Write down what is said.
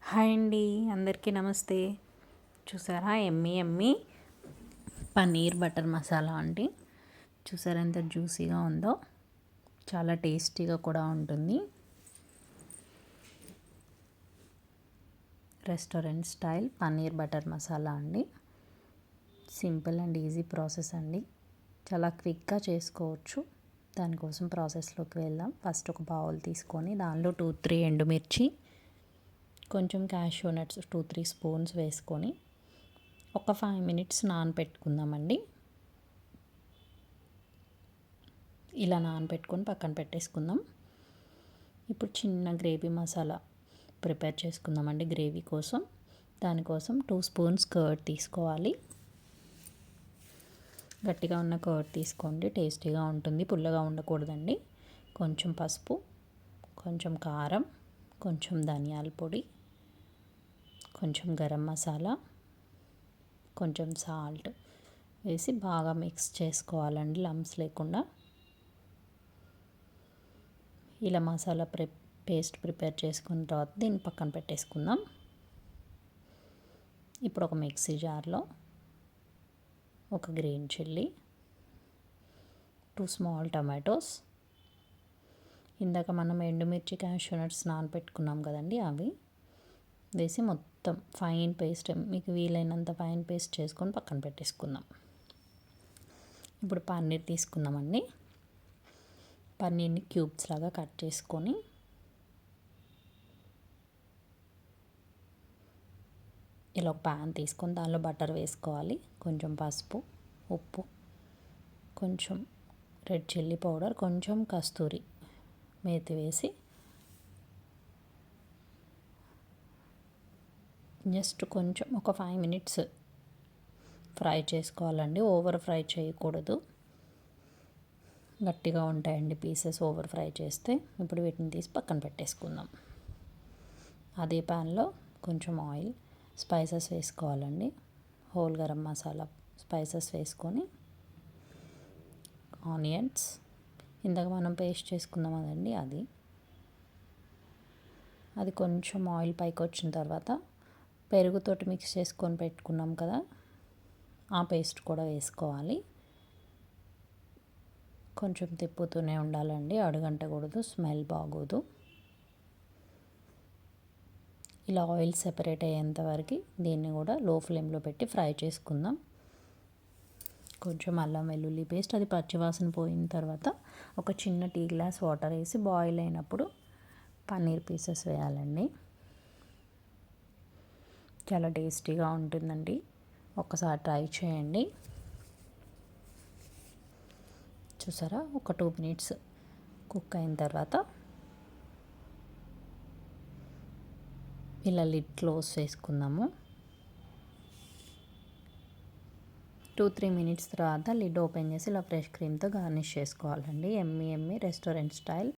Hi అండి, అందరికీ నమస్తే. చూసారా ఎమ్మి ఎమ్మి పన్నీర్ బటర్ మసాలా అండి. చూసారా ఎంత జ్యూసీగా ఉందో, చాలా టేస్టీగా కూడా ఉంటుంది. Restaurant style paneer butter masala అండి. సింపుల్ అండ్ ఈజీ ప్రాసెస్ అండి, చాలా క్విక్గా చేసుకోవచ్చు. దానికోసం ప్రాసెస్లోకి వెళ్దాం. ఫస్ట్ ఒక బౌల్ తీసుకొని దానిలో 2-3 ఎండుమిర్చి, కొంచెం క్యాష్యూ నట్స్ 2-3 స్పూన్స్ వేసుకొని ఒక 5 మినిట్స్ నానబెట్టుకుందామండి. ఇలా నానబెట్టుకొని పక్కన పెట్టేసుకుందాం. ఇప్పుడు చిన్న గ్రేవీ మసాలా ప్రిపేర్ చేసుకుందామండి. గ్రేవీ కోసం దానికోసం 2 స్పూన్స్ కర్డ్ తీసుకోవాలి. గట్టిగా ఉన్న కర్డ్ తీసుకోండి, టేస్టీగా ఉంటుంది, పుల్లగా ఉండకూడదండి. కొంచెం పసుపు, కొంచెం కారం, కొంచెం ధనియాల పొడి, కొంచెం గరం మసాలా, కొంచెం సాల్ట్ వేసి బాగా మిక్స్ చేసుకోవాలండి, లంప్స్ లేకుండా. ఇలా మసాలా పేస్ట్ ప్రిపేర్ చేసుకున్న తర్వాత దీన్ని పక్కన పెట్టేసుకుందాం. ఇప్పుడు ఒక మిక్సీ జార్లో ఒక గ్రీన్ చిల్లీ, 2 స్మాల్ టమాటోస్, ఇందాక మనం ఎండుమిర్చి క్యాష్యూ నట్స్ నానబెట్టుకున్నాం కదండి, అవి వేసి మొత్తం ఫైన్ పేస్ట్, మీకు వీలైనంత ఫైన్ పేస్ట్ చేసుకొని పక్కన పెట్టేసుకుందాం. ఇప్పుడు పన్నీర్ తీసుకుందామండి. పన్నీర్ని క్యూబ్స్ లాగా కట్ చేసుకొని ఇలా ఒక ప్యాన్ తీసుకొని దానిలో బటర్ వేసుకోవాలి. కొంచెం పసుపు, ఉప్పు, కొంచెం రెడ్ చిల్లీ పౌడర్, కొంచెం కస్తూరి మేతి వేసి జస్ట్ కొంచెం ఒక 5 మినిట్స్ ఫ్రై చేసుకోవాలండి. ఓవర్ ఫ్రై చేయకూడదు, గట్టిగా ఉంటాయండి పీసెస్ ఓవర్ ఫ్రై చేస్తే. ఇప్పుడు వీటిని తీసి పక్కన పెట్టేసుకుందాం. అదే ప్యాన్లో కొంచెం ఆయిల్, స్పైసెస్ వేసుకోవాలండి. హోల్ గరం మసాలా స్పైసెస్ వేసుకొని, ఆనియన్స్, ఇందాక మనం పేస్ట్ చేసుకుందాం కదండి, అది కొంచెం ఆయిల్ పైకి వచ్చిన తర్వాత పెరుగుతోటి మిక్స్ చేసుకొని పెట్టుకున్నాం కదా, ఆ పేస్ట్ కూడా వేసుకోవాలి. కొంచెం తిప్పుతూనే ఉండాలండి, అడుగంటకూడదు, స్మెల్ బాగోదు. ఇలా ఆయిల్ సెపరేట్ అయ్యేంత వరకు దీన్ని కూడా లో ఫ్లేమ్లో పెట్టి ఫ్రై చేసుకుందాం. కొంచెం అల్లం వెల్లుల్లి పేస్ట్, అది పచ్చివాసన పోయిన తర్వాత ఒక చిన్న టీ గ్లాస్ వాటర్ వేసి బాయిల్ అయినప్పుడు పన్నీర్ పీసెస్ వేయాలండి. చాలా టేస్టీగా ఉంటుందండి, ఒక్కసారి ట్రై చేయండి. చూసారా, ఒక 2 మినిట్స్ కుక్ అయిన తర్వాత ఇలా లిడ్ క్లోజ్ చేసుకుందాము. 2-3 మినిట్స్ తర్వాత లిడ్ ఓపెన్ చేసి ఇలా ఫ్రెష్ క్రీమ్తో గార్నిష్ చేసుకోవాలండి. ఎమ్మి ఎమ్మి రెస్టారెంట్ స్టైల్